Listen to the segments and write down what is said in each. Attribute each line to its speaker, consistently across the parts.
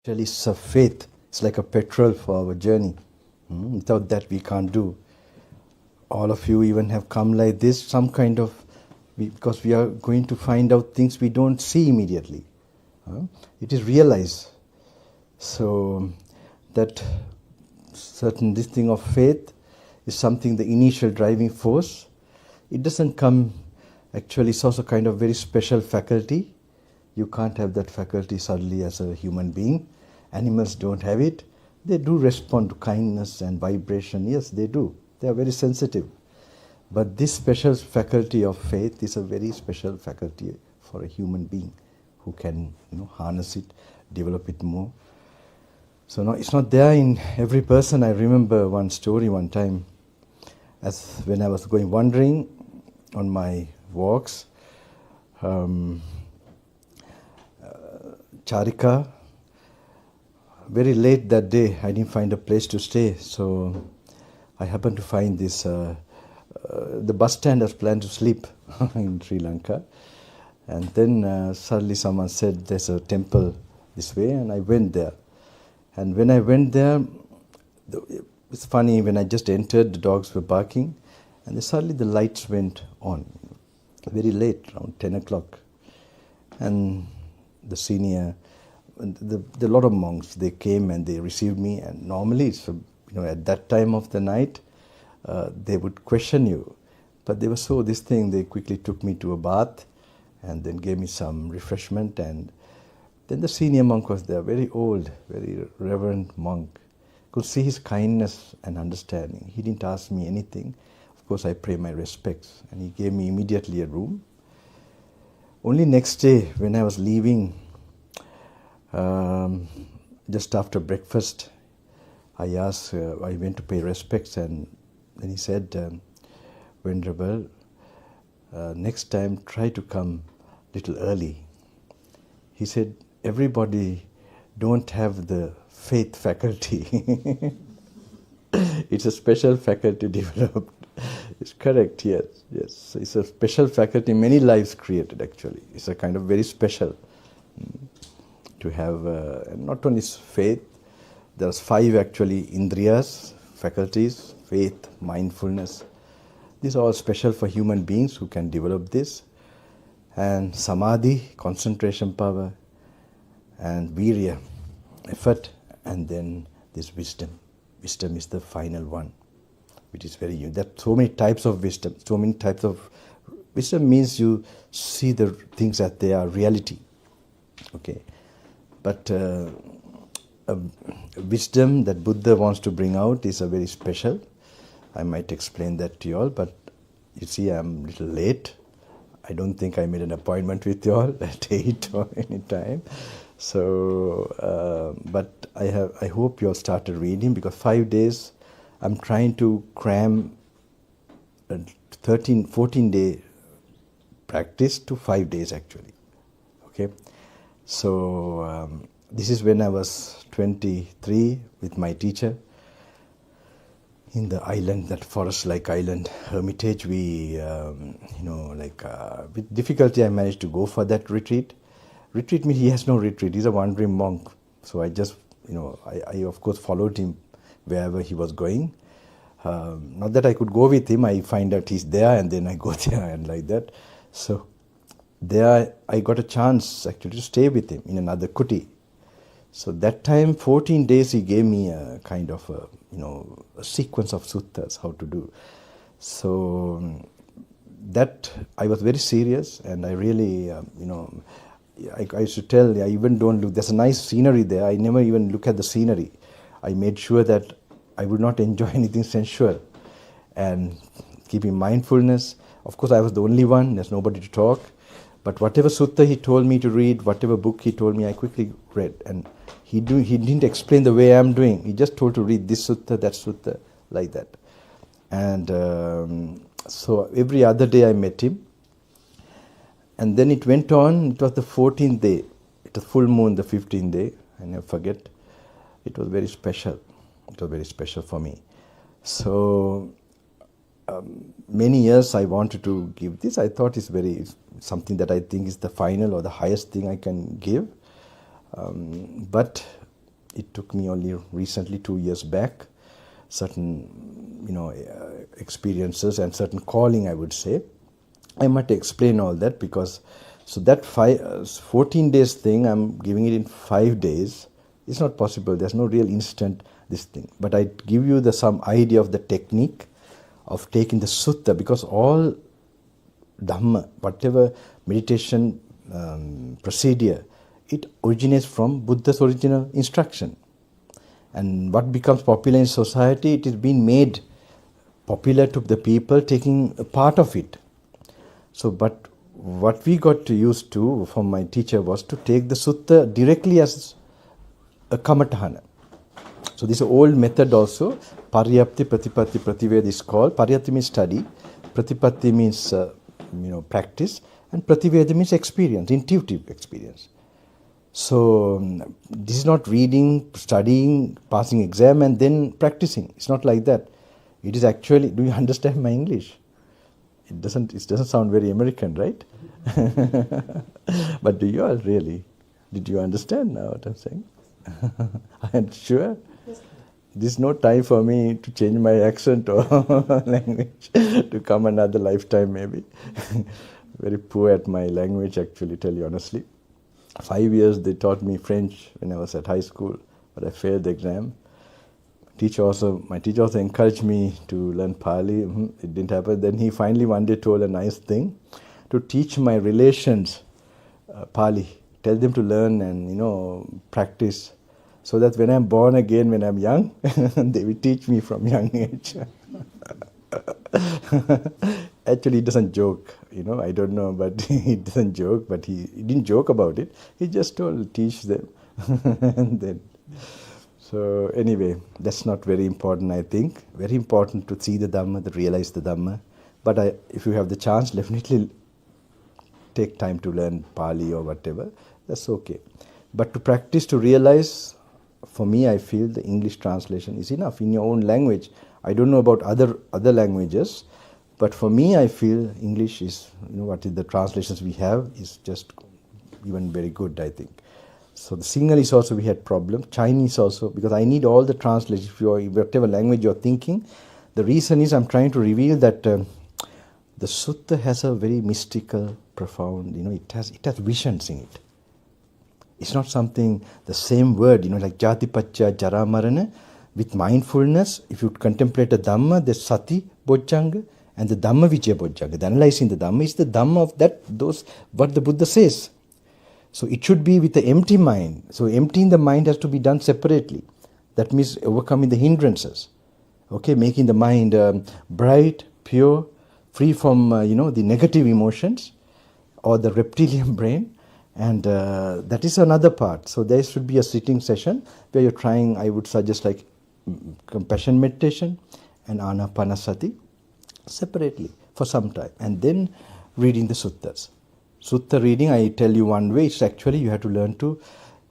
Speaker 1: Actually, faith is like a petrol for our journey. Without that, we can't do. All of you even have come like this, some kind of, because we are going to find out things we don't see immediately. It is realized. So that this thing of faith is something, the initial driving force. It doesn't come, actually it's also kind of very special faculty. You can't have that faculty suddenly as a human being. Animals don't have it. They do respond to kindness and vibration. Yes, they do. They are very sensitive. But this special faculty of faith is a very special faculty for a human being who can, harness it, develop it more. So no, it's not there in every person. I remember one story one time, as when I was going wandering on my walks, Charika, very late that day, I didn't find a place to stay, so I happened to find this, the bus stand was planned to sleep in Sri Lanka, and then suddenly someone said there's a temple this way, and I went there. And when I went there, it's funny, when I just entered, the dogs were barking, and then suddenly the lights went on, very late, around 10 o'clock. And the senior, the lot of monks, they came and they received me, and normally, at that time of the night, they would question you. But they were they quickly took me to a bath, and then gave me some refreshment, and then the senior monk was there, very old, very reverend monk. Could see his kindness and understanding. He didn't ask me anything. Of course, I pay my respects, and he gave me immediately a room. Only next day, when I was leaving, just after breakfast, I went to pay respects, and then he said, Venerable, next time try to come little early. He said, everybody don't have the faith faculty. It's a special faculty developed. It's correct, yes. It's a special faculty, many lives created actually. It's a kind of very special to have, not only faith, there's 5 actually indriyas, faculties, faith, mindfulness. These are all special for human beings who can develop this. And samadhi, concentration power, and virya, effort, and then this wisdom. Wisdom is the final one, which is very unique. There are so many types of wisdom, so many types of... Wisdom means you see the things as they are reality. Okay. But a wisdom that Buddha wants to bring out is a very special. I might explain that to you all, but you see I'm a little late. I don't think I made an appointment with you all at 8 or any time. So, but I hope you all started reading, because 5 days I'm trying to cram a 14-day practice to 5 days actually. Okay, so this is when I was 23 with my teacher in the island, that forest-like island hermitage. We, with difficulty I managed to go for that retreat. Retreat means he has no retreat. He's a wandering monk. So I just, I of course followed him wherever he was going. Not that I could go with him. I find out he's there and then I go there and like that. So there I got a chance actually to stay with him in another kuti. So that time, 14 days, he gave me a kind of a sequence of suttas, how to do. So that I was very serious, and I really, I used to tell, I even don't look, there's a nice scenery there, I never even look at the scenery. I made sure that I would not enjoy anything sensual, and keeping mindfulness. Of course, I was the only one, there's nobody to talk, but whatever sutta he told me to read, whatever book he told me, I quickly read. And he didn't explain the way I'm doing, he just told to read this sutta, that sutta, like that. And so every other day I met him. And then it went on, it was the 14th day, it was full moon, the 15th day, I never forget. It was very special, it was very special for me. So many years I wanted to give this. I thought it's something that I think is the final or the highest thing I can give. But It took me only recently, 2 years back, certain, experiences and certain calling, I would say. I might explain all that because, so that 14 days thing, I'm giving it in 5 days. It's not possible. There's no real instant this thing. But I give you some idea of the technique of taking the sutta, because all Dhamma, whatever meditation procedure, it originates from Buddha's original instruction. And what becomes popular in society, it is being made popular to the people taking a part of it. So, but what we got used to from my teacher was to take the sutta directly as a kamatahana. So this old method also, paryapti, pratipatti, prativeda is called. Paryapti means study, pratipatti means practice, and prativeda means experience, intuitive experience. So this is not reading, studying, passing exam and then practicing. It's not like that. It is actually, do you understand my English? It doesn't sound very American, right? But do you all really? Did you understand now what I'm saying? I'm sure. There's no time for me to change my accent or language to come another lifetime maybe. Very poor at my language actually, tell you honestly. 5 years they taught me French when I was at high school, but I failed the exam. My teacher also encouraged me to learn Pali. It didn't happen. Then he finally one day told a nice thing, to teach my relations Pali. Tell them to learn and practice, so that when I'm born again, when I'm young, they will teach me from young age. Actually, he doesn't joke, I don't know, but he doesn't joke, but he didn't joke about it. He just told, teach them. And then, so anyway, that's not very important, I think. Very important to see the Dhamma, to realize the Dhamma. But if you have the chance, definitely take time to learn Pali or whatever. That's okay. But to practice, to realize, for me, I feel the English translation is enough in your own language. I don't know about other languages, but for me, I feel English is, what is the translations we have is just even very good, I think. So the Sinhalese also we had problem, Chinese also, because I need all the translations, whatever language you're thinking. The reason is I'm trying to reveal that the sutta has a very mystical, profound, it has visions in it. It's not something, the same word, like Jatipacca, Jara Marana. With mindfulness, if you contemplate the Dhamma, the Sati Bojjhanga and the Dhamma Vijaya Bojjhanga, the analyzing the Dhamma is the Dhamma of what the Buddha says. So it should be with the empty mind. So emptying the mind has to be done separately. That means overcoming the hindrances. Okay, making the mind bright, pure, free from, the negative emotions or the reptilian brain. And that is another part. So there should be a sitting session where you're trying, I would suggest like compassion meditation and anapanasati separately for some time. And then reading the suttas. Sutta reading, I tell you one way, it's actually you have to learn to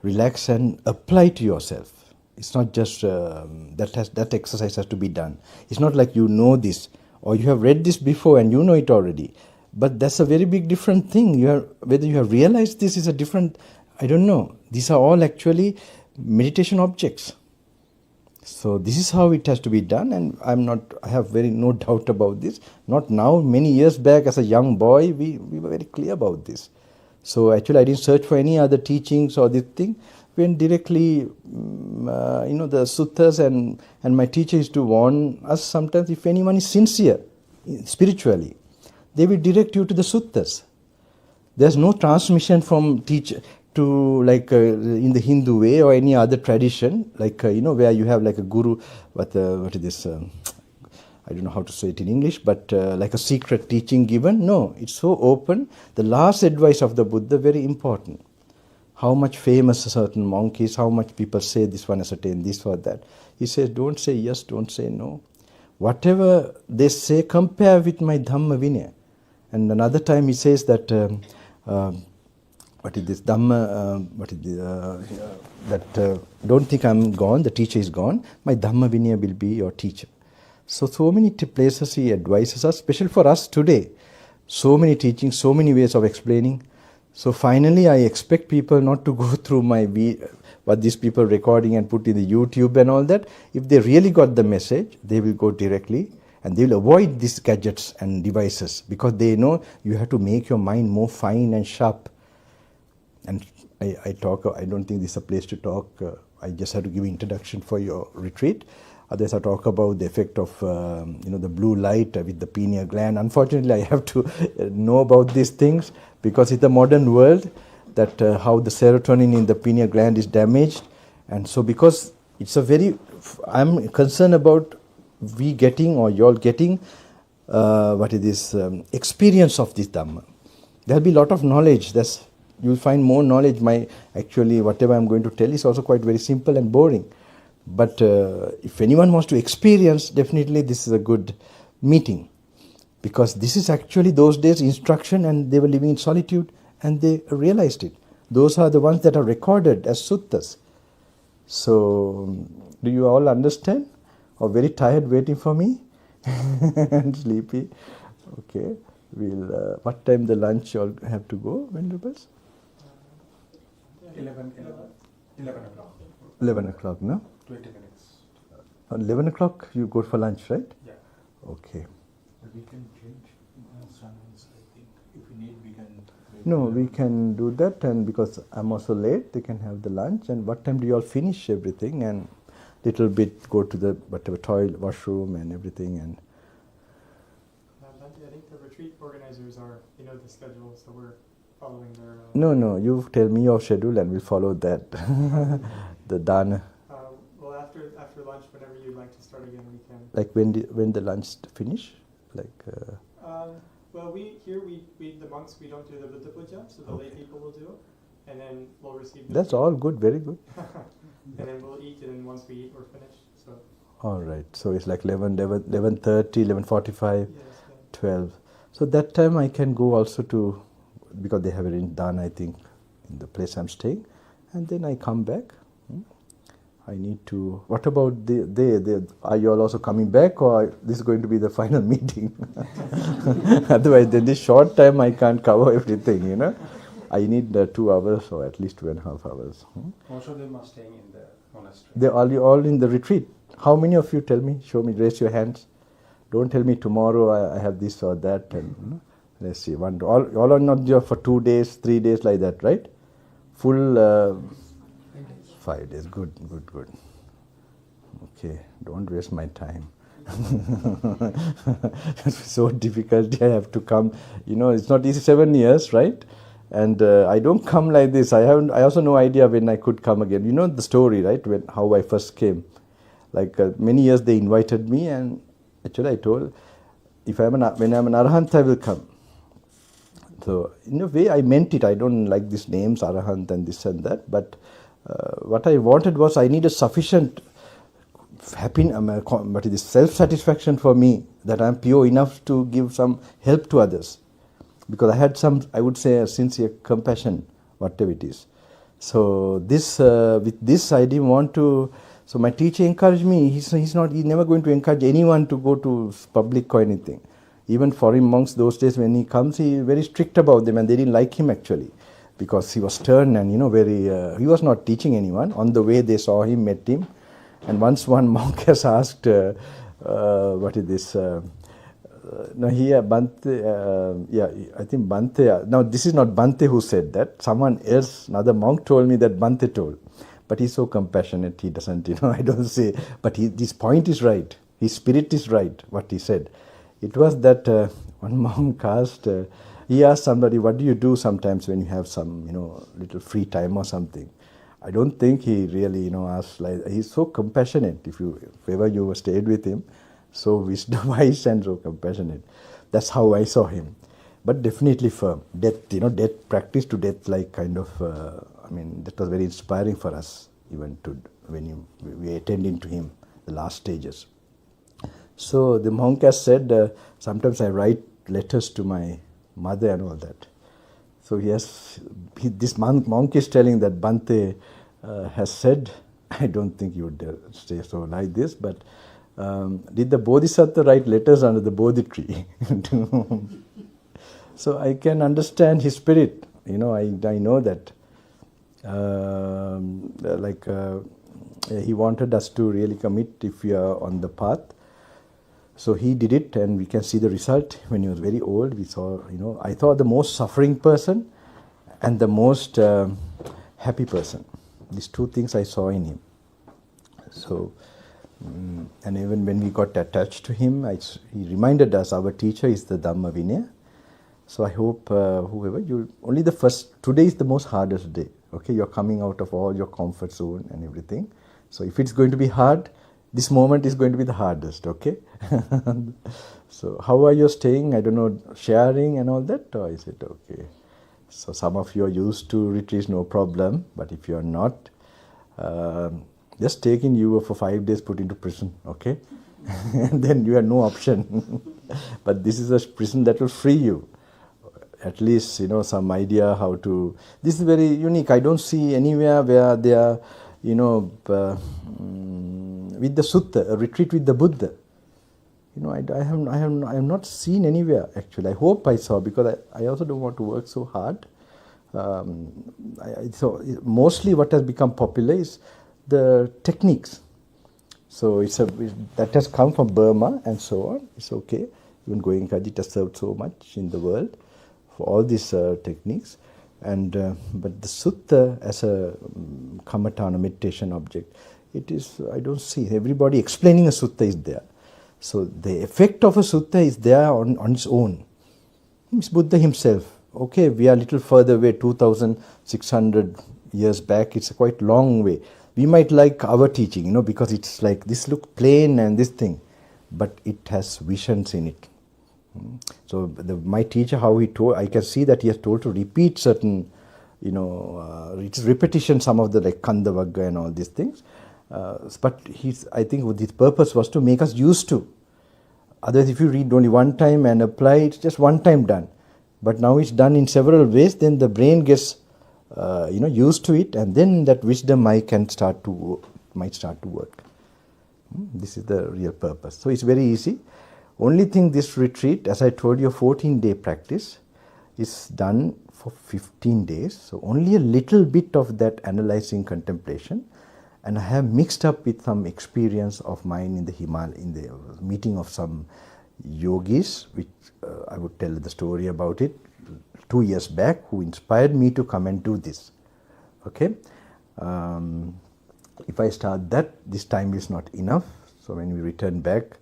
Speaker 1: relax and apply to yourself. It's not just, that exercise has to be done. It's not like you know this or you have read this before and you know it already. But that's a very big different thing. Whether you have realized this is a different, I don't know. These are all actually meditation objects. So this is how it has to be done, and I have no doubt about this. Not now, many years back as a young boy, we were very clear about this. So actually I didn't search for any other teachings or this thing. Went directly, the suttas and my teacher used to warn us sometimes if anyone is sincere spiritually, they will direct you to the suttas. There's no transmission from teacher to like in the Hindu way or any other tradition, like where you have like a guru, what is this? I don't know how to say it in English, but like a secret teaching given. No, it's so open. The last advice of the Buddha, very important. How much famous a certain monk is, how much people say this one has attained this or that. He says, don't say yes, don't say no. Whatever they say, compare with my Dhamma Vinaya. And another time he says that, what is this, Dhamma, don't think I'm gone, the teacher is gone, my Dhamma Vinaya will be your teacher. So many places he advises us, especially for us today. So many teachings, so many ways of explaining. So finally I expect people not to go through my what these people recording and put in the YouTube and all that, if they really got the message, they will go directly and they will avoid these gadgets and devices, because they know you have to make your mind more fine and sharp. And I don't think this is a place to talk. I just have to give introduction for your retreat. Others I talk about the effect of the blue light with the pineal gland. Unfortunately, I have to know about these things, because in the modern world, that how the serotonin in the pineal gland is damaged. And so because it's a very, I'm concerned about we getting or y'all getting experience of this Dhamma. There'll be a lot of knowledge. You'll find more knowledge. Actually, whatever I'm going to tell is also quite very simple and boring. But if anyone wants to experience, definitely this is a good meeting, because this is actually those days instruction, and they were living in solitude and they realized it. Those are the ones that are recorded as suttas. So, do you all understand? Or very tired waiting for me? And sleepy? Okay. What time the lunch you all have to go, Venerables?
Speaker 2: 11 o'clock.
Speaker 1: 11 o'clock, no?
Speaker 2: 20 minutes.
Speaker 1: 11 o'clock you go for lunch, right?
Speaker 2: Yeah.
Speaker 1: Okay.
Speaker 3: We can change sermons, I think. If we need, we can...
Speaker 1: No, we can do that, and because I'm also late, they can have the lunch. And what time do you all finish everything? And little bit go to the whatever toilet, washroom and everything. And
Speaker 4: I think the retreat organizers are, the schedule, so we're following their...
Speaker 1: No, you tell me your schedule and we'll follow that. The dana.
Speaker 4: Well, after lunch, whenever you'd like to start again, we can...
Speaker 1: Like when the lunch finish?
Speaker 4: Well, the monks, we don't do the Buddha Puja, so the lay people will do it, and then we'll receive...
Speaker 1: That's all good, very good.
Speaker 4: And then we'll eat, and then once we eat, we're finished. So.
Speaker 1: All right. So it's like 11:30, 11:45,
Speaker 4: Yes,
Speaker 1: 12. So that time I can go also to, because they have it done, I think, in the place I'm staying, and then I come back. I need to. What about are you all also coming back, or this is going to be the final meeting? Otherwise, in this short time, I can't cover everything. I need 2 hours or at least 2.5 hours.
Speaker 2: Most of them are staying in the monastery.
Speaker 1: They're all in the retreat. How many of you? Tell me, show me, raise your hands. Don't tell me tomorrow I have this or that. And let's see, all are not there for 2 days, 3 days like that, right? Full 5 days. Good. Okay, don't waste my time. It's so difficult. I have to come. It's not easy. 7 years, right? And I don't come like this. I also no idea when I could come again. You know the story, right? How I first came. Like many years they invited me, and actually I told, when I'm an Arahant, I will come. So in a way I meant it. I don't like these names, Arahant and this and that. But what I wanted was, I needed sufficient happiness, self-satisfaction for me, that I'm pure enough to give some help to others. Because I had I would say, a sincere compassion, whatever it is. So with this, I didn't want to. So my teacher encouraged me. He's never going to encourage anyone to go to public or anything. Even foreign monks those days, when he comes, he very strict about them, and they didn't like him actually, because he was stern and very. He was not teaching anyone. On the way, they saw him, met him, and once one monk has asked, "What is this?" No, here Bhante, I think Bhante. Now this is not Bhante who said that. Someone else, another monk, told me that Bhante told. But he's so compassionate. He doesn't, I don't say. But his point is right. His spirit is right. What he said. It was that one monk asked. He asked somebody, "What do you do sometimes when you have some, little free time or something?" I don't think he really, asked like. He's so compassionate. If ever you stayed with him. So wise and so compassionate. That's how I saw him. But definitely firm. Death, death, practice to death, like kind of, that was very inspiring for us, even when we attended to him, the last stages. So the monk has said, sometimes I write letters to my mother and all that. So this monk is telling that Bhante has said, I don't think you would say so like this, but did the Bodhisattva write letters under the Bodhi tree? So I can understand his spirit. I know that. He wanted us to really commit if we are on the path. So he did it, and we can see the result. When he was very old, we saw, I thought the most suffering person and the most happy person. These two things I saw in him. So, and even when we got attached to him, he reminded us our teacher is the Dhamma Vinaya. So I hope whoever, today is the most hardest day. Okay, you're coming out of all your comfort zone and everything. So if it's going to be hard, this moment is going to be the hardest, okay? So how are you staying? I don't know, sharing and all that, or is it okay? So some of you are used to retreats, no problem. But if you are not, just taking you for 5 days, put into prison, okay? And then you have no option. But this is a prison that will free you. At least, some idea how to... This is very unique. I don't see anywhere where they are, with the sutta, a retreat with the Buddha. I have not seen anywhere, actually. I hope I saw, because I also don't want to work so hard. So mostly what has become popular is the techniques. So that has come from Burma and so on. It's okay. Even going Kajit has served so much in the world for all these techniques. And but the sutta as a kammatthana meditation object, it is, I don't see. Everybody explaining a sutta is there. So the effect of a sutta is there on its own. It's Buddha himself. Okay, we are a little further away, 2,600 years back. It's a quite long way. We might like our teaching, because it's like this look plain and this thing, but it has visions in it. So my teacher, how he told, I can see that he has told to repeat certain, it's repetition, some of the like Kanda Vagga and all these things. But I think his purpose was to make us used to. Otherwise, if you read only one time and apply, it's just one time done. But now it's done in several ways, then the brain gets, used to it, and then that wisdom might start to work. This is the real purpose. So it's very easy. Only thing, this retreat, as I told you, a 14-day practice is done for 15 days. So only a little bit of that analyzing contemplation. And I have mixed up with some experience of mine in the Himalaya, in the meeting of some yogis, which I would tell the story about it, 2 years back, who inspired me to come and do this. Okay? If I start that, this time is not enough. So when we return back,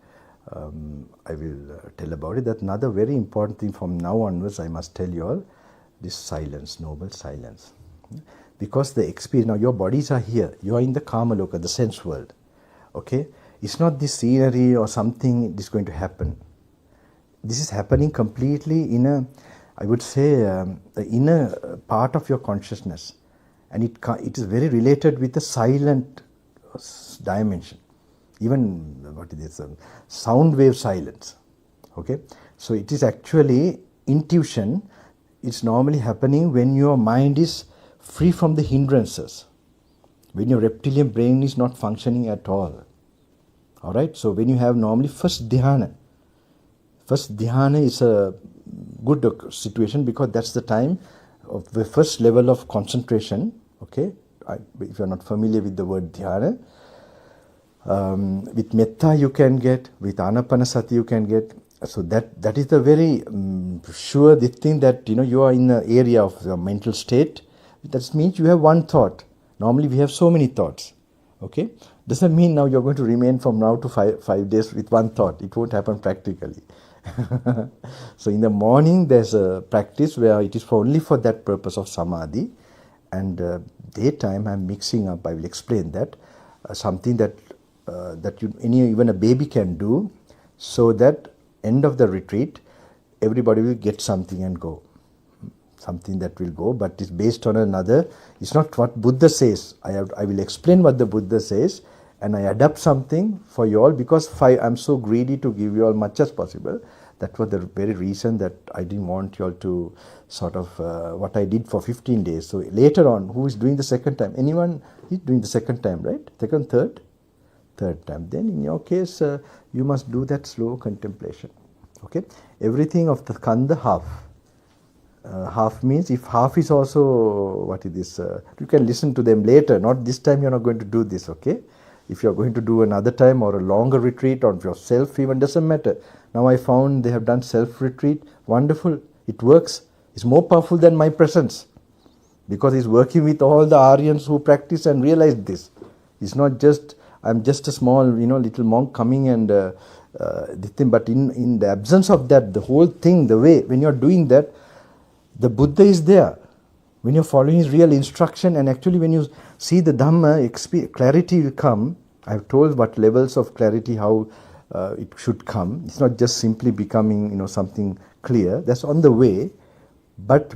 Speaker 1: I will tell about it. That's another very important thing from now onwards, I must tell you all, this silence, noble silence. Because the experience, now your bodies are here, you are in the Kama Loka, the sense world. Okay? It's not this scenery or something is going to happen. This is happening completely in a, I would say, the inner part of your consciousness. And it is very related with the silent dimension. Even, what is this, sound wave silence. Okay? So it is actually intuition. It's normally happening when your mind is free from the hindrances. When your reptilian brain is not functioning at all. Alright? So when you have normally first dhyana. First dhyana is a good situation because that's the time of the first level of concentration. Okay? If you are not familiar with the word dhyana, with metta you can get, with anapanasati you can get. So that is the very sure the thing that you are in the area of the mental state. That means you have one thought. Normally we have so many thoughts. Okay? Doesn't mean now you're going to remain from now to 5 days with one thought. It won't happen practically. So in the morning there's a practice where it is only for that purpose of samadhi, and daytime I'm mixing up. I will explain that something that even a baby can do, so that end of the retreat everybody will get something and go. Something that will go, but it's based on another. It's not what Buddha says. I will explain what the Buddha says, and I adapt something for you all, because I'm so greedy to give you all much as possible. That was the very reason that I didn't want you all to sort of what I did for 15 days. So later on, who is doing the second time? Anyone is doing the second time, right? Second, third time. Then in your case, you must do that slow contemplation. Okay? Everything of the Kanda half. Half means if half is also, what is this? You can listen to them later. Not this time, you're not going to do this, okay? If you're going to do another time or a longer retreat on yourself, even doesn't matter. Now I found they have done self-retreat. Wonderful. It works. It's more powerful than my presence. Because he's working with all the Aryans who practice and realize this. It's not just, I'm just a small, little monk coming and this thing. But in the absence of that, the whole thing, the way, when you're doing that, the Buddha is there. When you're following his real instruction, and actually when you see the Dhamma, clarity will come. I've told what levels of clarity, how it should come. It's not just simply becoming, something clear. That's on the way, but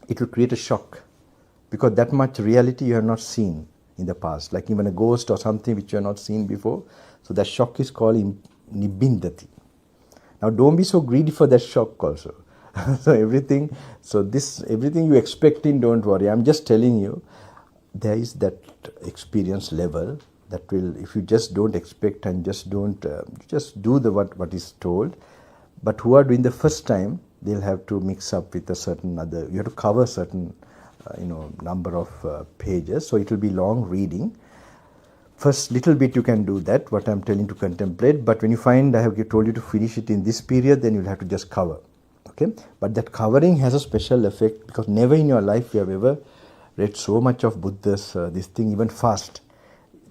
Speaker 1: it will create a shock. Because that much reality you have not seen in the past. Like even a ghost or something which you have not seen before. So that shock is called nibbindati. Now don't be so greedy for that shock also. So everything you expect in, don't worry. I'm just telling you, there is that experience level that will, if you just don't expect and just don't, just do what is told. But who are doing the first time, they'll have to mix up with a certain other, you have to cover certain, number of pages. So it will be long reading. First little bit you can do that, what I'm telling to contemplate. But when you find I have told you to finish it in this period, then you'll have to just cover. Okay, but that covering has a special effect because never in your life you have ever read so much of Buddha's this thing, even fast,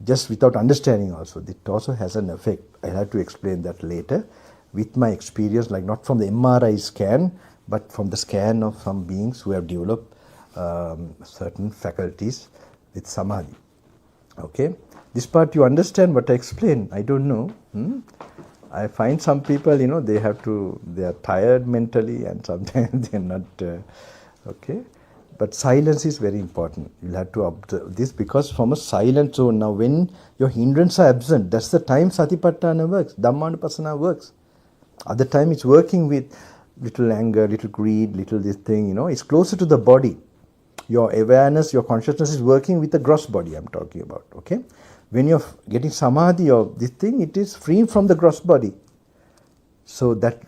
Speaker 1: just without understanding also. It also has an effect. I'll have to explain that later with my experience, like not from the MRI scan, but from the scan of some beings who have developed certain faculties with samadhi. Okay, this part you understand what I explain? I don't know. I find some people, they are tired mentally and sometimes they're not, okay. But silence is very important. You'll have to observe this because from a silent zone, now when your hindrances are absent, that's the time Satipatthana works, Dhammanupassana works. Other time it's working with little anger, little greed, little this thing, it's closer to the body. Your awareness, your consciousness is working with the gross body I'm talking about, okay. When you're getting samadhi or this thing, it is free from the gross body. So that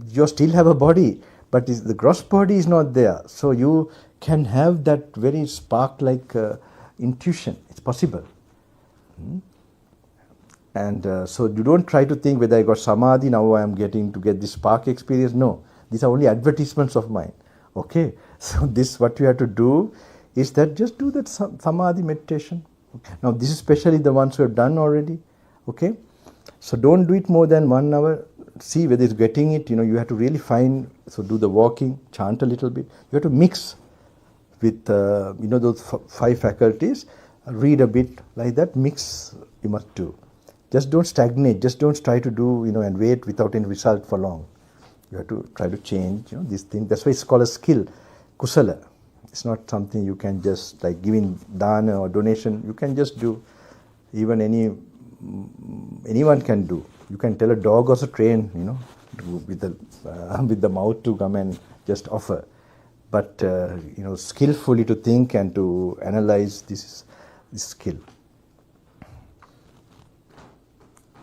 Speaker 1: you still have a body, but the gross body is not there. So you can have that very spark-like intuition. It's possible. And so you don't try to think whether I got samadhi, now I am getting to get this spark experience. No, these are only advertisements of mine. Okay, so this what you have to do is that just do that samadhi meditation. Now this is especially the ones who have done already, okay? So don't do it more than 1 hour. See whether it's getting it, you have to really find, so do the walking, chant a little bit. You have to mix with, those 5 faculties, read a bit like that, mix you must do. Just don't stagnate, just don't try to do, and wait without any result for long. You have to try to change, this thing. That's why it's called a skill, kusala. It's not something you can just like giving dana or donation. You can just do. Even anyone can do. You can tell a dog also train, with the mouth to come and just offer. But skillfully to think and to analyze this skill.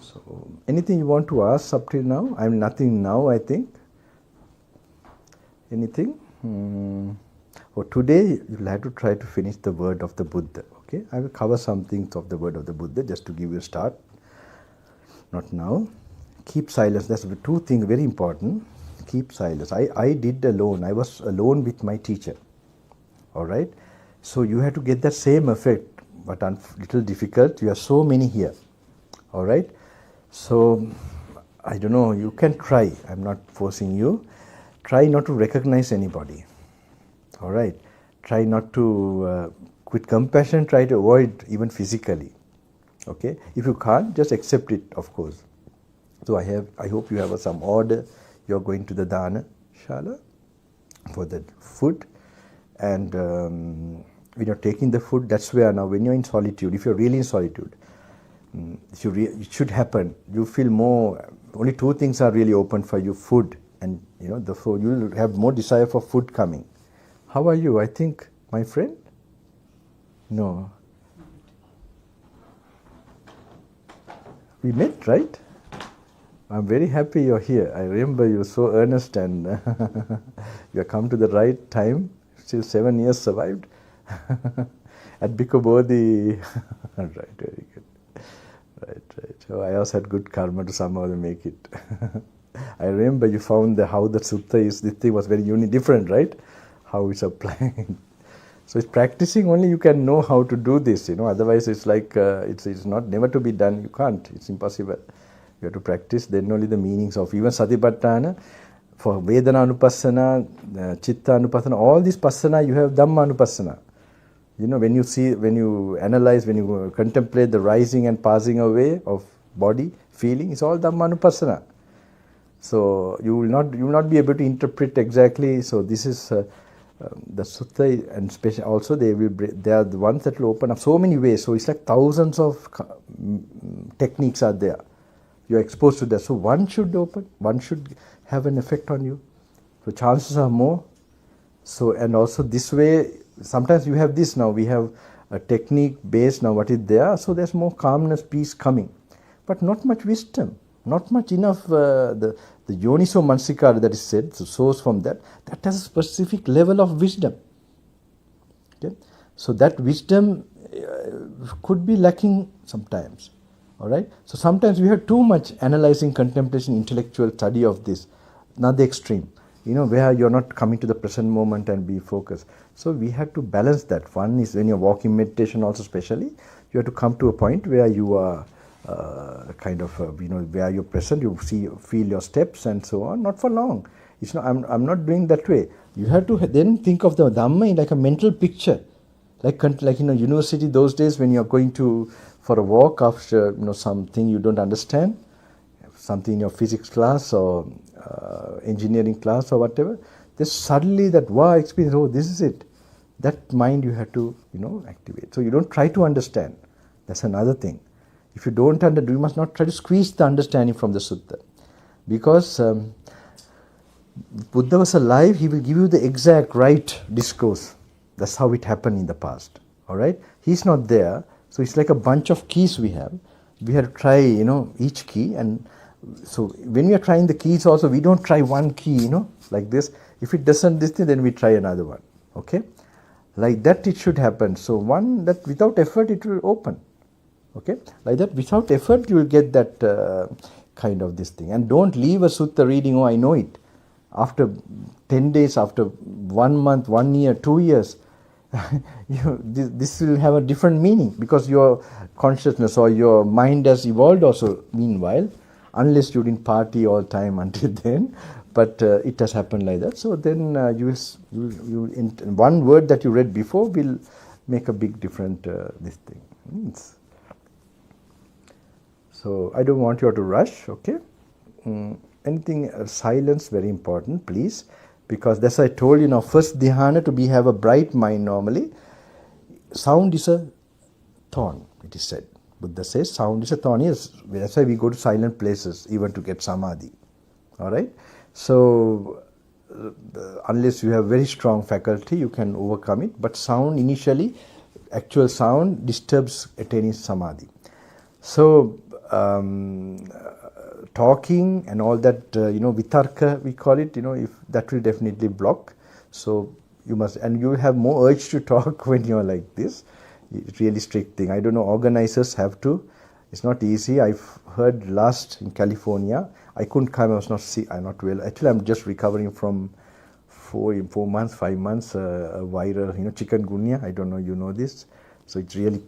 Speaker 1: So anything you want to ask up till now? I'm nothing now. I think. Anything? For today, you'll have to try to finish the word of the Buddha. Okay, I will cover some things of the word of the Buddha just to give you a start. Not now. Keep silence. That's the 2 things very important. Keep silence. I did alone. I was alone with my teacher. All right. So you have to get that same effect, but a little difficult. You are so many here. All right. So I don't know. You can try. I'm not forcing you. Try not to recognize anybody. All right. Try not to, with compassion, try to avoid even physically. Okay. If you can't, just accept it, of course. So I hope you have some order. You're going to the dana shala for the food. And when you're taking the food, that's where now, when you're in solitude, if you're really in solitude, it should happen. You feel more, only 2 things are really open for you, food and, the food. You will have more desire for food coming. How are you? I think, my friend? No. We met, right? I'm very happy you're here. I remember you were so earnest and you have come to the right time. Still 7 years survived. At Bhikkhu Bodhi. Right, very good. Right. So I also had good karma to somehow make it. I remember you found how the sutta is, this thing was very different, right? How it's applying. So it's practicing only you can know how to do this, otherwise it's like, it's not never to be done, you can't, it's impossible. You have to practice, then only the meanings of even Satipatthana, for Vedana Anupassana, Chitta Anupassana, all these Passana you have Dhamma Anupassana. When you analyze, when you contemplate the rising and passing away of body, feeling, it's all Dhamma Anupassana. So you will not be able to interpret exactly. So this is the sutta, and especially also they are the ones that will open up so many ways. So it's like thousands of techniques are there. You are exposed to that. So one should open, one should have an effect on you. So chances are more. So and also this way, sometimes you have this now. We have a technique based now. What is there? So there's more calmness, peace coming, but not much wisdom. Not much enough, the Yoniso Mansikara that is said, the source from that has a specific level of wisdom. Okay? So that wisdom could be lacking sometimes. Alright? So sometimes we have too much analyzing, contemplation, intellectual study of this. Not the extreme. Where you're not coming to the present moment and be focused. So we have to balance that. One is when you're walking meditation also especially, you have to come to a point where you are where you're present, you feel your steps and so on, not for long. It's not, I'm not doing that way. You have to then think of the Dhamma in like a mental picture. Like university those days when you're going for a walk after, something you don't understand, something in your physics class or engineering class or whatever, then suddenly that wow experience, oh, this is it. That mind you have to, activate. So you don't try to understand. That's another thing. If you don't understand, you must not try to squeeze the understanding from the sutta. Because Buddha was alive, he will give you the exact right discourse. That's how it happened in the past. Alright? He's not there. So it's like a bunch of keys we have. We have to try, each key. And so when we are trying the keys also, we don't try one key, like this. If it doesn't this thing, then we try another one. Okay? Like that it should happen. So one that without effort it will open. Okay, like that without effort you will get that kind of this thing. And don't leave a sutta reading, oh I know it. After 10 days, after 1 month, 1 year, 2 years, this will have a different meaning because your consciousness or your mind has evolved also meanwhile, unless you didn't party all time until then. But it has happened like that. So then one word that you read before will make a big difference. This thing. So I don't want you to rush, okay? Silence very important, please, because that's I told you now. First dhyana to have a bright mind normally. Sound is a thorn. It is said. Buddha says sound is a thorn. Yes, that's why we go to silent places even to get samadhi. All right. So unless you have very strong faculty, you can overcome it. But sound initially, actual sound disturbs attaining samadhi. So talking and all that, vitarka we call it, if that will definitely block. So you must, and you will have more urge to talk when you are like this. It's really strict thing. I don't know, organizers have to. It's not easy. I've heard last in California, I couldn't come, I was not well. Actually, I'm just recovering from 5 months, a viral, chikungunya. I don't know, you know this. So it really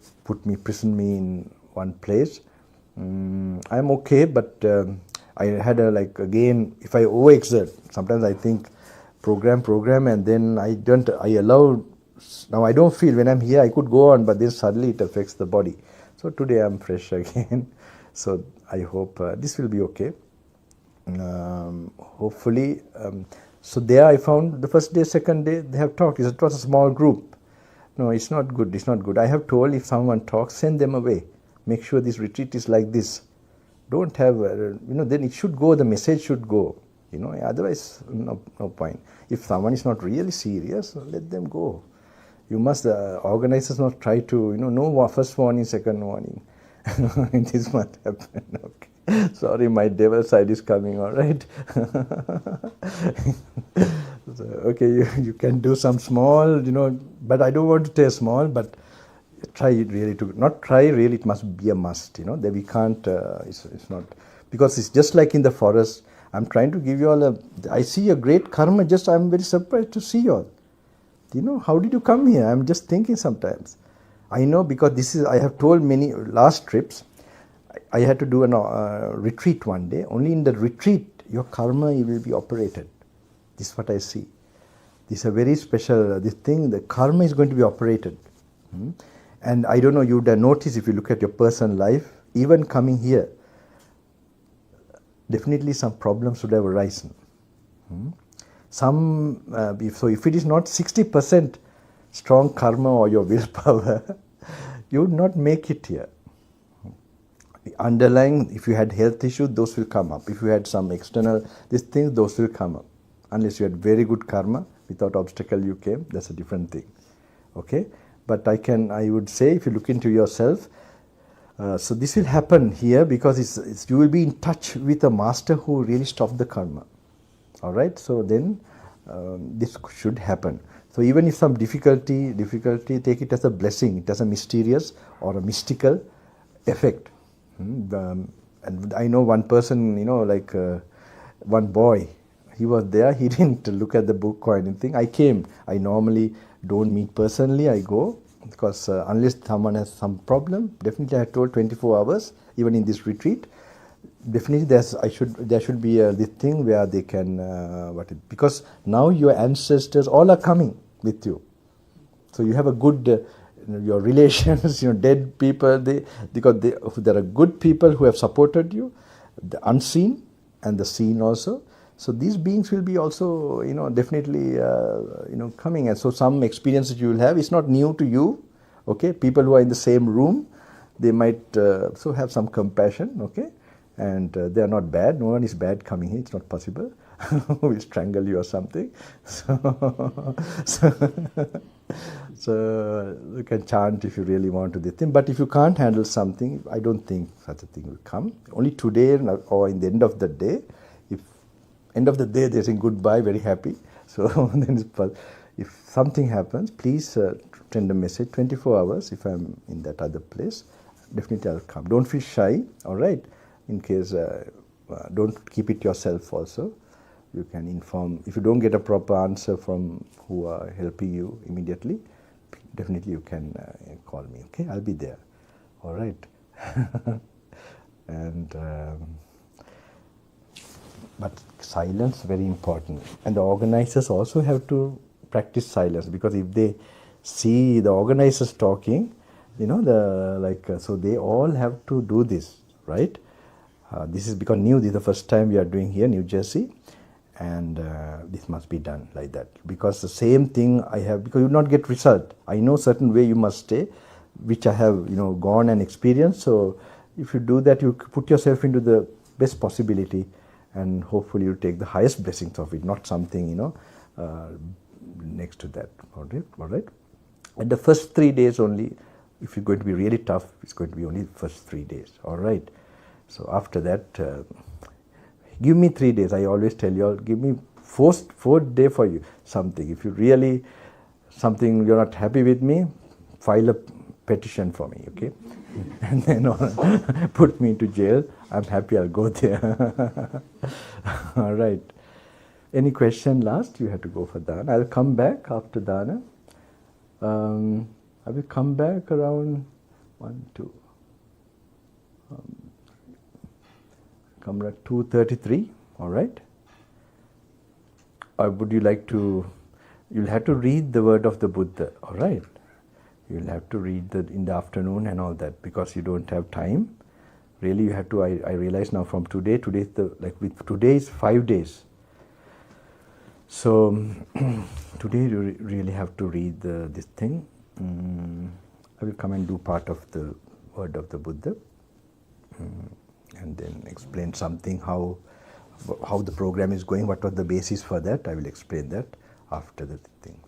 Speaker 1: prisoned me in one place. I'm okay, but I had again, if I overexert, sometimes I think program, and then I allow, now I don't feel when I'm here, I could go on, but then suddenly it affects the body. So today I'm fresh again. So I hope this will be okay. Hopefully, so there I found the first day, second day, they have talked. It was a small group. No, it's not good. I have told if someone talks, send them away. Make sure this retreat is like this. Don't have, then it should go, the message should go. Otherwise, no point. If someone is not really serious, let them go. You must, organizers must try to, no first warning, second warning. This must happen, okay. Sorry, my devil side is coming, all right? So, okay, you can do some small, but I don't want to say small, but try really to, not try really, it must be a must, that we can't, it's not, because it's just like in the forest. I'm trying to give you all I see a great karma, I'm very surprised to see you all. How did you come here? I'm just thinking sometimes. I know because I have told many last trips, I had to do a retreat one day. Only in the retreat, your karma will be operated. This is what I see. This is a very special, this thing, the karma is going to be operated. And I don't know, you would have noticed if you look at your personal life, even coming here, definitely some problems would have arisen. If it is not 60% strong karma or your willpower, you would not make it here. The underlying, if you had health issues, those will come up. If you had some external, these things, those will come up. Unless you had very good karma, without obstacle you came, that's a different thing. Okay? But I would say, if you look into yourself, so this will happen here because you will be in touch with a master who really stopped the karma. All right? So then this should happen. So even if some difficulty, take it as a blessing, it as a mysterious or a mystical effect. And I know one person, one boy, he was there, he didn't look at the book or anything. I came. I normally don't meet personally, I go, because unless someone has some problem, definitely I had told 24 hours, even in this retreat, definitely there should be this thing where they can, because now your ancestors all are coming with you. So you have a good, your relations, dead people, because there are good people who have supported you, the unseen and the seen also. So these beings will be also, definitely, coming. And so some experiences you will have, it's not new to you, okay? People who are in the same room, they might so have some compassion, okay? And they are not bad. No one is bad coming here. It's not possible. We'll strangle you or something. So you can chant if you really want to this thing. But if you can't handle something, I don't think such a thing will come. Only today or in the end of the day, end of the day they're saying goodbye, very happy. So then if something happens, please send a message 24 hours if I'm in that other place. Definitely I'll come. Don't feel shy, all right? In case, don't keep it yourself also. You can inform. If you don't get a proper answer from who are helping you immediately, definitely you can call me, okay? I'll be there, all right? And but silence very important, and the organizers also have to practice silence, because if they see the organizers talking, so they all have to do this, right? This is because this is the first time we are doing here, New Jersey, and this must be done like that, because the same thing I have, because you will not get result. I know certain way you must stay, which I have gone and experienced. So if you do that, you put yourself into the best possibility, and hopefully you take the highest blessings of it, not something next to that. All right. And the first 3 days only, if you're going to be really tough, it's going to be only the first 3 days. All right. So after that, give me 3 days. I always tell you all, give me fourth day for you something. If you really something you're not happy with me, file a petition for me, okay? And then put me into jail. I'm happy, I'll go there. All right. Any question last? You have to go for Dana. I'll come back after Dana. I will come back around 1, 2. Come at 2:33, all right? Or would you like to, you'll have to read the word of the Buddha, all right? You'll have to read in the afternoon and all that, because you don't have time. Really, you have to, I realize now from today today is 5 days. So today you really have to read this thing. I will come and do part of the word of the Buddha, and then explain something, how the program is going, what was the basis for that. I will explain that after the thing.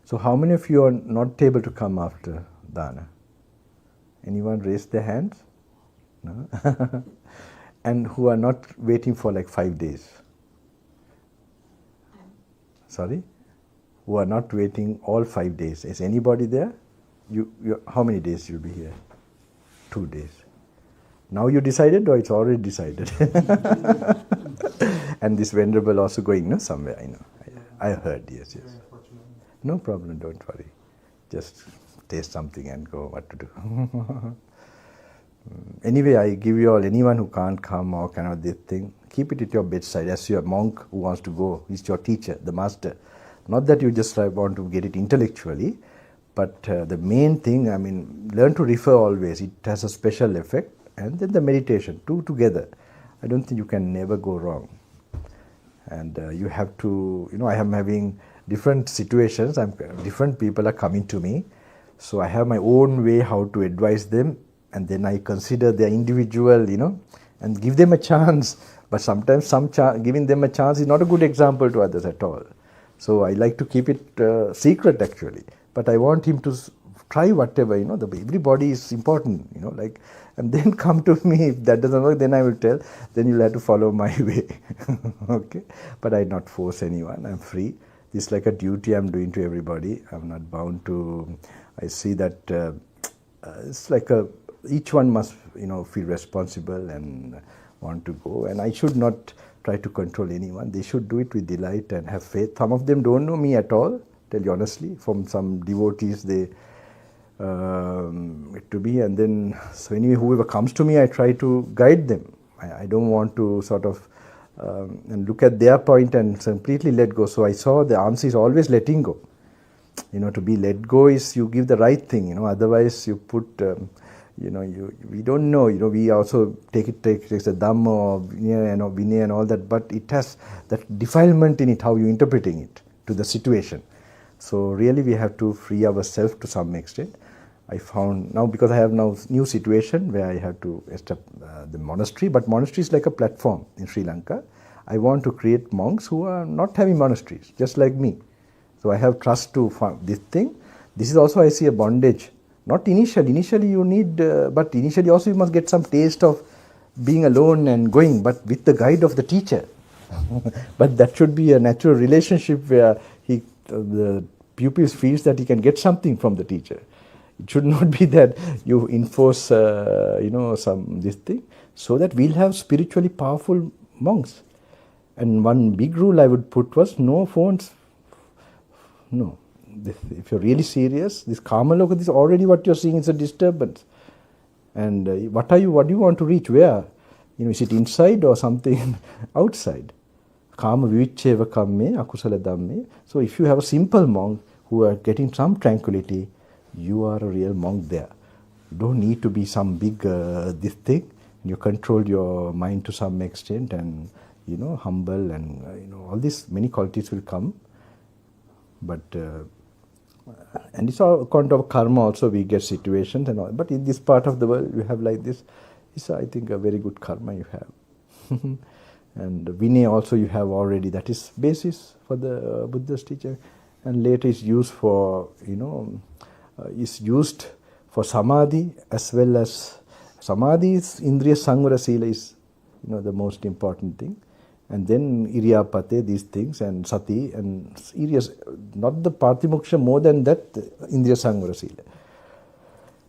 Speaker 1: So how many of you are not able to come after Dana? Anyone raise their hands? No? and who are not waiting for like 5 days? Sorry? Who are not waiting all 5 days. Is anybody there? How many days you'll be here? 2 days. Now you decided, or it's already decided? And this venerable also going, no, somewhere, I know. I heard, yes. No problem, don't worry. Just taste something and go what to do. Anyway, I give you all, anyone who can't come or cannot this thing, keep it at your bedside as your monk who wants to go. He's your teacher, the master. Not that you just want to get it intellectually, but the main thing, I mean, learn to refer always. It has a special effect. And then the meditation, two together. I don't think you can never go wrong. And you have to, I am having different situations, different people are coming to me. So I have my own way how to advise them, and then I consider their individual, and give them a chance. But sometimes giving them a chance is not a good example to others at all. So I like to keep it secret actually. But I want him to try whatever, everybody is important, and then come to me. If that doesn't work, then I will tell, then you'll have to follow my way. Okay? But I not force anyone, I'm free. This is like a duty I'm doing to everybody. I'm not bound to, I see that it's like each one must, feel responsible and want to go. And I should not try to control anyone. They should do it with delight and have faith. Some of them don't know me at all, tell you honestly. From some devotees, they to be, and then so anyway, whoever comes to me, I try to guide them. I don't want to sort of and look at their point and completely let go. So I saw the answer is always letting go. To be let go is you give the right thing. Otherwise you put we don't know. We also take the Dhamma or Vinaya and all that, but it has that defilement in it. How you interpreting it to the situation. So really we have to free ourselves to some extent. I found now, because I have now new situation where I have to establish the monastery, but monastery is like a platform in Sri Lanka. I want to create monks who are not having monasteries, just like me. So I have trust to this thing. This is also I see a bondage. Not initially. Initially you need, but initially also you must get some taste of being alone and going, but with the guide of the teacher. But that should be a natural relationship where the pupil feels that he can get something from the teacher. It should not be that you enforce, some this thing, so that we'll have spiritually powerful monks. And one big rule I would put was no phones. No. If you're really serious, this karma loka, this already what you're seeing is a disturbance. And what do you want to reach? Where? Is it inside or something outside? Kama vivicheva kamme, akusala dhamme. So if you have a simple monk who are getting some tranquility, you are a real monk there. You don't need to be some big this thing. You control your mind to some extent and, humble and, all these many qualities will come. But, and it's all account of karma also, we get situations and all. But in this part of the world, you have like this. It's, I think, a very good karma you have. And Vinaya also you have already, that is basis for the Buddha's teaching. And later is used for, is used for samadhi as well as, samadhi is indriya samvara sila is, the most important thing. And then iriyapate, these things, and sati, and not the patimoksha, more than that, indriya samvara sila.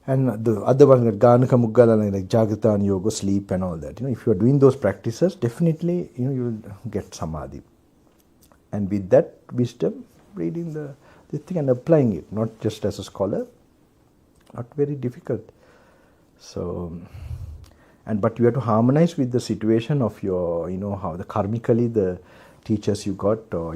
Speaker 1: And the other one, Ganaka Muggala, like Jagrata and Yoga, sleep and all that. If you are doing those practices, definitely, you will get samadhi. And with that wisdom, reading this thing and applying it, not just as a scholar, not very difficult. So, but you have to harmonize with the situation of your, how the karmically the teachers you got, or,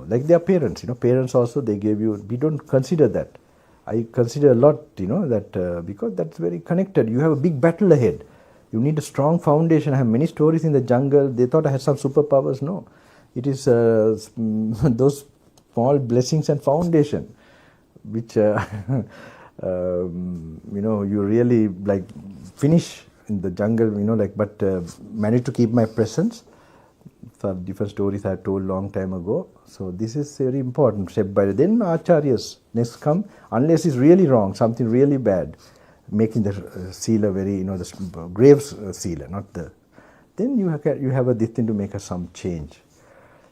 Speaker 1: like their parents. Parents also, they gave you, we don't consider that. I consider a lot, that because that's very connected. You have a big battle ahead. You need a strong foundation. I have many stories in the jungle. They thought I had some superpowers. No. It is those small blessings and foundation, which, you really like finish in the jungle, but manage to keep my presence. Some different stories I told long time ago. So this is very important. Step by step. Then acharyas next come, unless it's really wrong, something really bad, making the sila very, the grave sila, not the then you have this thing to make some change.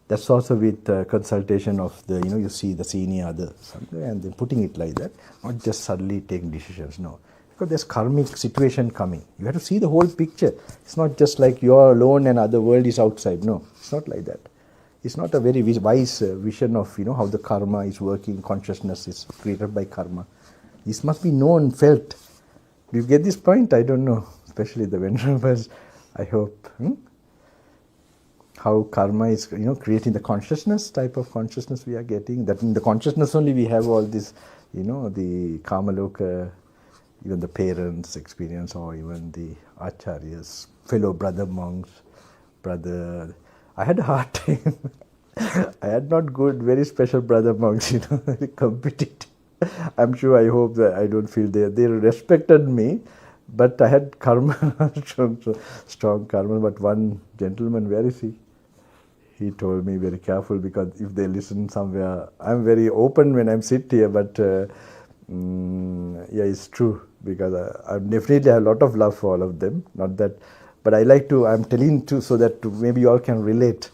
Speaker 1: That's also with consultation of the, you see the senior other, and then putting it like that, not just suddenly taking decisions, no. Because there's karmic situation coming. You have to see the whole picture. It's not just like you're alone and other world is outside. No, it's not like that. It's not a very wise vision of, how the karma is working, consciousness is created by karma. This must be known, felt. Do you get this point? I don't know, especially the Venerables, I hope. How karma is, creating the consciousness, type of consciousness we are getting. That in the consciousness only we have all this, the Kamaloka, even the parents' experience, or even the acharyas, fellow brother monks, brother. I had a hard time. I had not good, very special brother monks, very competitive. I'm sure, I hope that I don't feel they respected me, but I had karma, strong karma. But one gentleman, where is he? He told me very careful, because if they listen somewhere, I'm very open when I'm sit here, but yeah, it's true, because I definitely have a lot of love for all of them. Not that, but I like to, I'm telling too, so that maybe you all can relate,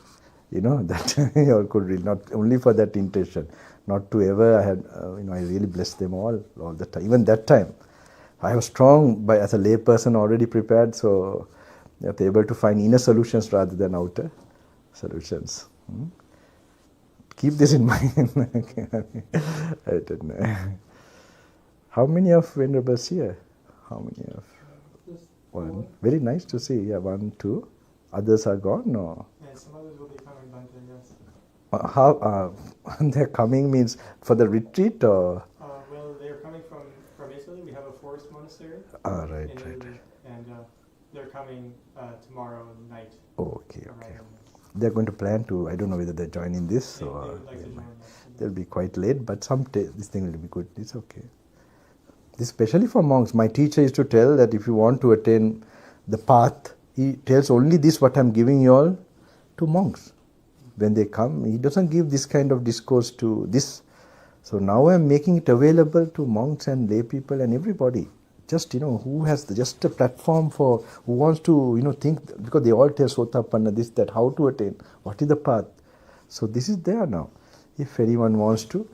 Speaker 1: that you all could relate, not only for that intention, not to ever, I had, I really bless them all the time. Even that time, I was strong as a lay person already prepared, so I was able to find inner solutions rather than outer solutions. Keep this in mind. I don't know. How many of Venerables here? How many of? One. Very nice to see. Yeah, 1, 2. Others are gone? No.
Speaker 4: Yeah, some others will be coming back then, yes.
Speaker 1: How they're coming means for the retreat, or?
Speaker 4: Well, they're coming from Italy. We have a forest monastery.
Speaker 1: Right.
Speaker 4: And they're coming tomorrow night.
Speaker 1: Okay. They're going to plan to, I don't know whether they're joining this,
Speaker 4: They
Speaker 1: or
Speaker 4: would like to join us.
Speaker 1: they'll be quite late, but this thing will be good. It's okay. This especially for monks. My teacher used to tell that if you want to attain the path, he tells only this, what I'm giving you all, to monks. When they come, he doesn't give this kind of discourse to this. So now I'm making it available to monks and lay people and everybody. Just, who has just a platform for, who wants to, think, because they all tell Sotapanna this, that, how to attain, what is the path. So this is there now. If anyone wants to,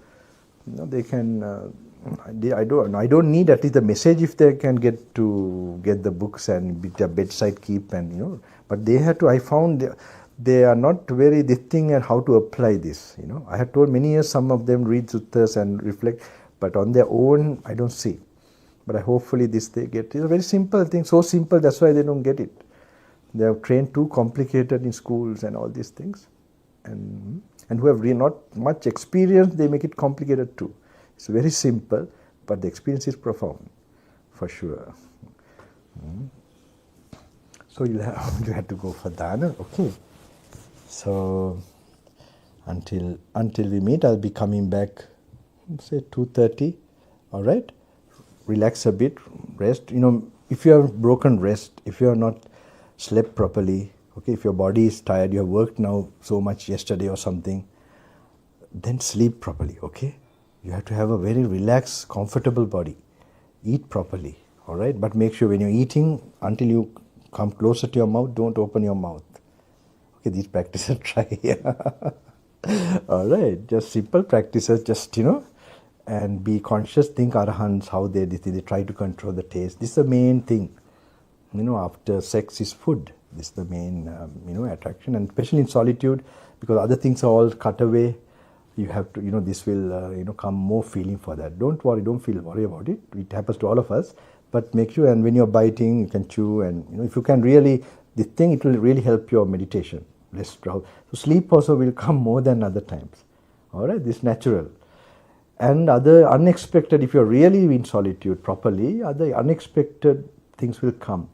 Speaker 1: they can, I don't need at least the message, if they can get the books and be a bedside keep, and, but they have to, I found they are not very this thing and how to apply this, I had told many years, some of them read suttas and reflect, but on their own, I don't see. But hopefully this they get. It's a very simple thing, so simple, that's why they don't get it. They have trained too complicated in schools and all these things. And who have really not much experience, they make it complicated too. It's very simple, but the experience is profound, for sure. So you have to go for dana, okay. So until we meet, I'll be coming back, say 2:30, all right? Relax a bit, rest. If you have broken rest, if you have not slept properly, okay, if your body is tired, you have worked now so much yesterday or something, then sleep properly, okay? You have to have a very relaxed, comfortable body. Eat properly, all right? But make sure when you're eating, until you come closer to your mouth, don't open your mouth. Okay, these practices try. All right, just simple practices, just, and be conscious, think arahants, how they try to control the taste. This is the main thing. After sex is food. This is the main, attraction, and especially in solitude, because other things are all cut away. You have to, this will, come more feeling for that. Don't worry, don't worry about it. It happens to all of us. But make sure, and when you're biting, you can chew, and, if you can really, this thing, it will really help your meditation. Less drowse. So sleep also will come more than other times. All right, this is natural. And other unexpected, if you're really in solitude properly, other unexpected things will come,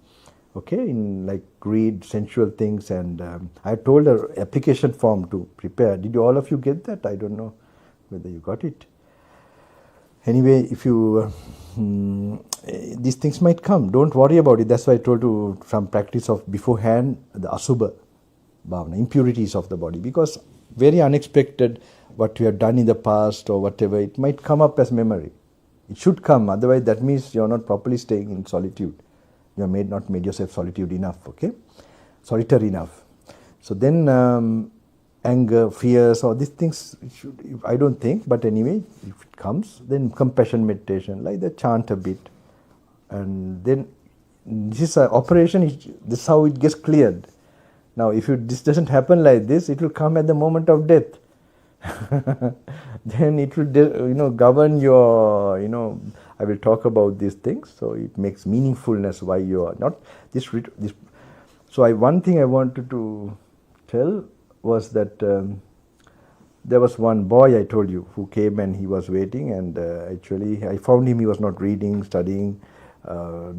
Speaker 1: okay, in like greed, sensual things. And I told an application form to prepare. Did all of you get that? I don't know whether you got it. Anyway, if you, these things might come. Don't worry about it. That's why I told you some practice of beforehand, the asubha bhavana, impurities of the body, because very unexpected, what you have done in the past or whatever, it might come up as memory. It should come, otherwise that means you are not properly staying in solitude. You have not made yourself solitude enough, okay? solitary enough. So then anger, fears, all these things, I don't think, but anyway, if it comes, then compassion meditation, like that, chant a bit. And then this is an operation, this is how it gets cleared. Now, if this doesn't happen like this, it will come at the moment of death. Then it will, govern your, I will talk about these things. So it makes meaningfulness why you are not this. So one thing I wanted to tell was that there was one boy I told you who came and he was waiting, and actually I found him, he was not reading, studying,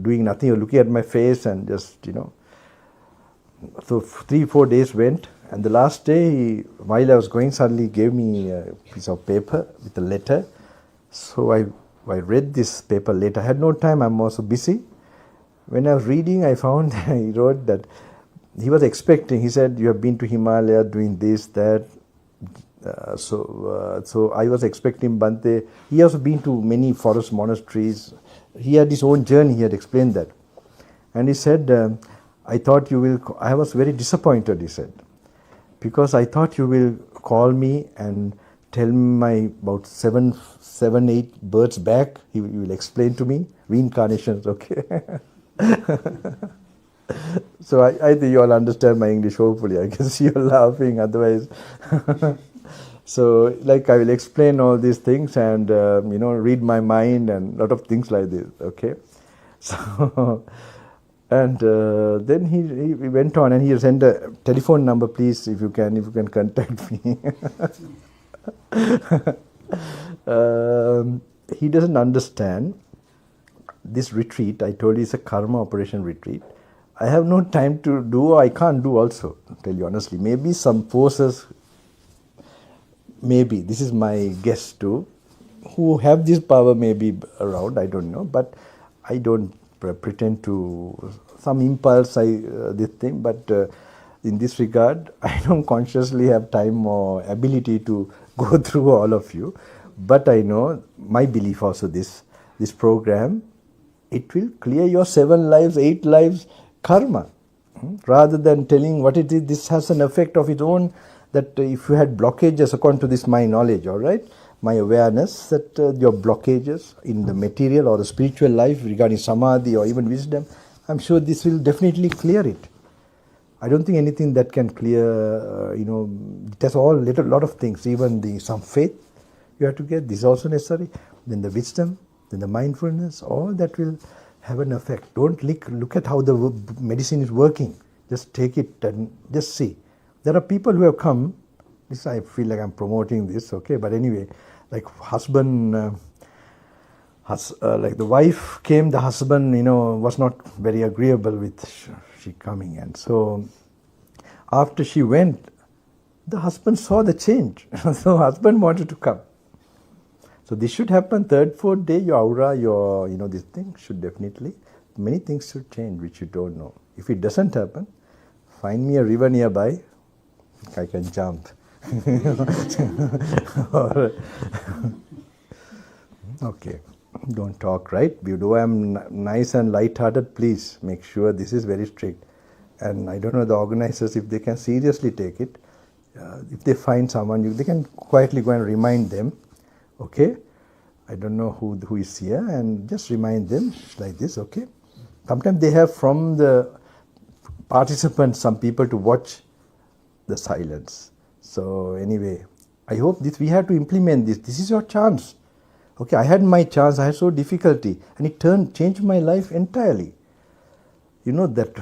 Speaker 1: doing nothing, or looking at my face and just, So 3-4 days went, and the last day, while I was going, suddenly he gave me a piece of paper with a letter. So I read this paper late. I had no time, I'm also busy. When I was reading, I found he wrote that he was expecting, he said, you have been to Himalaya doing this, that. So I was expecting Bhante. He has been to many forest monasteries. He had his own journey, he had explained that. And he said, I thought you will, I was very disappointed, he said, because I thought you will call me and tell me about 7-8 births back. You will explain to me reincarnations, okay? So I think you all understand my English, hopefully. I can see you're laughing, otherwise. So, like, I will explain all these things and, read my mind and a lot of things like this, okay? So, and then he went on and he sent a telephone number, please, if you can contact me. He doesn't understand this retreat. I told you it's a karma operation retreat. I have no time to do, or I can't do also, to tell you honestly. Maybe some forces, maybe, this is my guess too, who have this power may be around, I don't know, but I don't pretend to, some impulse, this thing, but in this regard, I don't consciously have time or ability to go through all of you, but I know, my belief also, this program, it will clear your 7 lives, 8 lives karma, rather than telling what it is. This has an effect of its own, that if you had blockages, according to this my knowledge, all right, my awareness, that your blockages in the material or the spiritual life regarding samadhi or even wisdom, I'm sure this will definitely clear it. I don't think anything that can clear, it has all lot of things, even some faith you have to get, this is also necessary, then the wisdom, then the mindfulness, all that will have an effect. Don't look at how the medicine is working, just take it and just see. There are people who have come, this I feel like I'm promoting this, okay, but anyway, like husband, like the wife came, the husband, was not very agreeable with she coming, and so after she went, the husband saw the change. So husband wanted to come. So this should happen 3rd, 4th day, your aura, your, this thing should definitely, many things should change which you don't know. If it doesn't happen, find me a river nearby, I can jump. Okay, don't talk, right? Though I'm nice and light-hearted, please make sure this is very strict. And I don't know the organizers, if they can seriously take it, if they find someone, they can quietly go and remind them, okay? I don't know who is here, and just remind them like this, okay? Sometimes they have from the participants some people to watch the silence. So anyway, I hope we have to implement this. This is your chance. Okay, I had my chance, I had so difficulty, and it changed my life entirely. That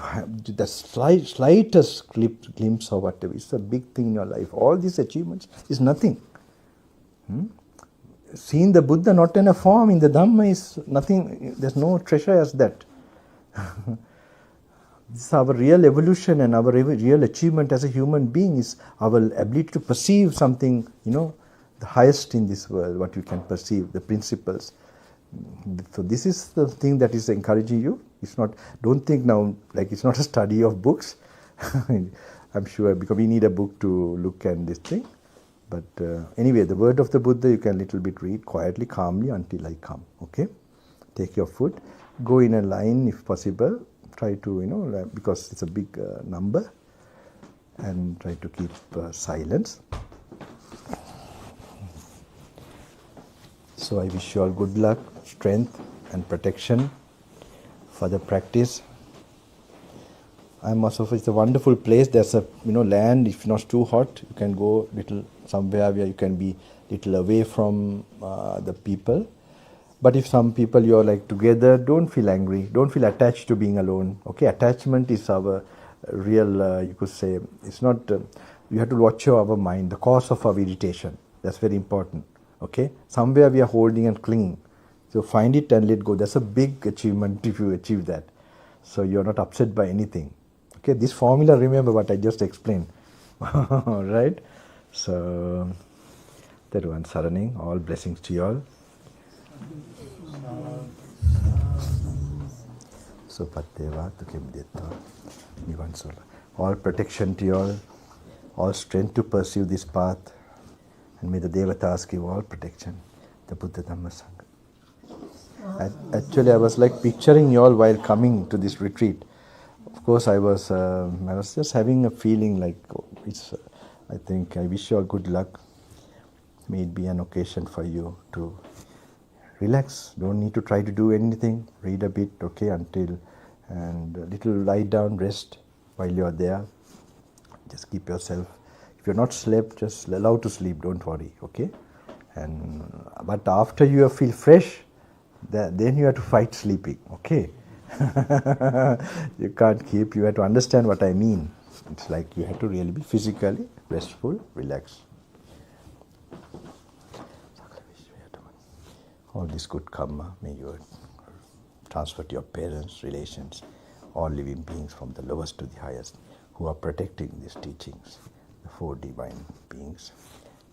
Speaker 1: the slightest glimpse of whatever, it's a big thing in your life. All these achievements is nothing. Seeing the Buddha not in a form in the Dhamma is nothing, there's no treasure as that. This is our real evolution, and our real achievement as a human being is our ability to perceive something, the highest in this world, what you can perceive, the principles. So this is the thing that is encouraging you. It's not, don't think now, like it's not a study of books. I'm sure, because we need a book to look at this thing. But anyway, the word of the Buddha you can little bit read quietly, calmly until I come, okay? Take your food, go in a line if possible, try to, because it's a big number, and try to keep silence. So I wish you all good luck, strength and protection for the practice. I'm also, it's a wonderful place. There's a land. If not too hot, you can go little somewhere where you can be little away from the people. But if some people you're like together, don't feel angry. Don't feel attached to being alone. Okay, attachment is our real. You could say it's not. You have to watch our mind, the cause of our irritation. That's very important. Okay, somewhere we are holding and clinging. So find it and let go. That's a big achievement if you achieve that. So you're not upset by anything. Okay, this formula, remember what I just explained. Right? So, Teruvan Saraning, all blessings to you all. So, Patteva, all protection to you all strength to pursue this path, and may the Devatas give all protection. The Buddha Dhamma Sangha. Actually, I was like picturing you all while coming to this retreat. Of course, I was just having a feeling like I think I wish you all good luck. May it be an occasion for you to relax. Don't need to try to do anything. Read a bit, okay, and a little lie down, rest while you're there. Just keep yourself. If you're not slept, just allow to sleep. Don't worry, okay. But after you feel fresh, then you have to fight sleeping, okay. You can't keep. You have to understand what I mean. It's like you have to really be physically restful, relaxed. All this good karma may you transfer to your parents, relations, all living beings from the lowest to the highest who are protecting these teachings, the four divine beings,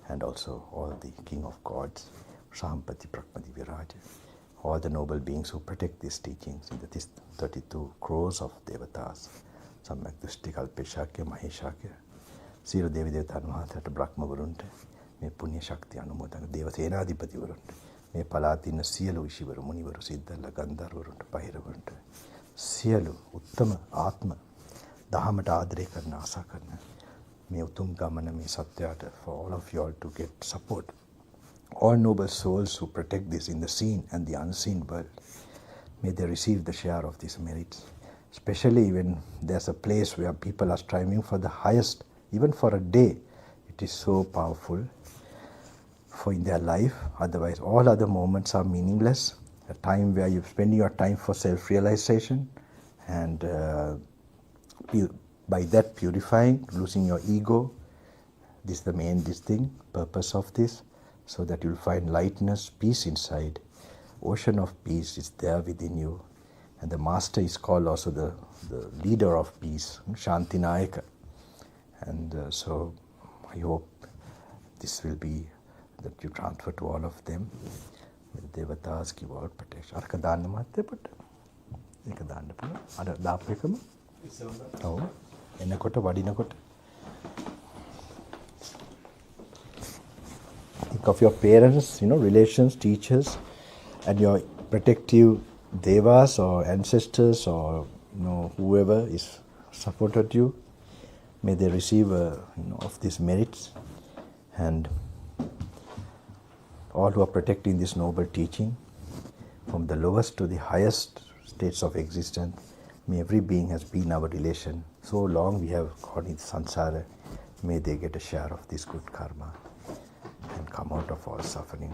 Speaker 1: and also all the King of Gods, Sahampati, Prakmati, Viraja, all the noble beings who protect these teachings in the 32 crores of Devatas, Samyak Drishti, Kalpeshakya, Maheshakya, Siru Devi Devatar Mahatata, Brahma Varunta, me Punya Shakti Anumodana, Devasenadipati Varunta, me Palatina Sielu Ishivaru, Munivaru, Siddhala, Gandhar Varunta, Pahira Varunta, Sielu, Uttama, Atma, Dhamata Adre Karna, Asa Karna, me Uttum Gamana, me Satyata, for all of you all to get support. All noble souls who protect this in the seen and the unseen world, may they receive the share of these merits, especially when there's a place where people are striving for the highest, even for a day. It is so powerful for in their life. Otherwise, all other moments are meaningless. A time where you're spending your time for self-realization and by that purifying, losing your ego. This is the main purpose of this. So that you'll find lightness, peace inside. Ocean of peace is there within you. And the master is called also the leader of peace, Shantinayaka. And so I hope this will be that you transfer to all of them. The Devatas give all protection. Arkadanna matte put. Ekadanna put. Ada daapekama. Oh. Enakota vadinakota. Think of your parents, relations, teachers, and your protective devas or ancestors or whoever is supported you. May they receive of these merits, and all who are protecting this noble teaching from the lowest to the highest states of existence. May every being has been our relation. So long we have gone in samsara. May they get a share of this good karma and come out of all suffering.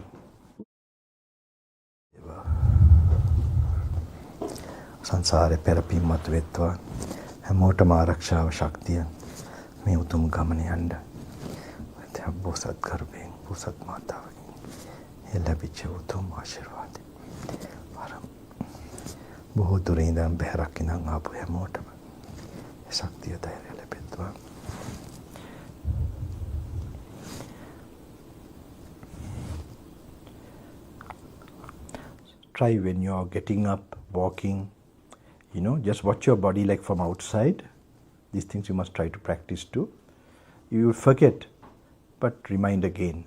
Speaker 1: Sansare perapim matvetva හැමෝටම ආරක්ෂාව ශක්තිය මේ උතුම් ගමනේ යන්න බෝසත් ගර්භයෙන් බෝසත් මාතාවගෙන් ඒ ලැබිච්ච උතුම් ආශිර්වාදය බොහෝ දුරින් ඉඳන් බැහැරක් ඉඳන් ආපු හැමෝටම ශක්තිය ධෛර්යය ලැබෙත්වා. Try when you're getting up, walking, just watch your body like from outside. These things you must try to practice too. You will forget, but remind again.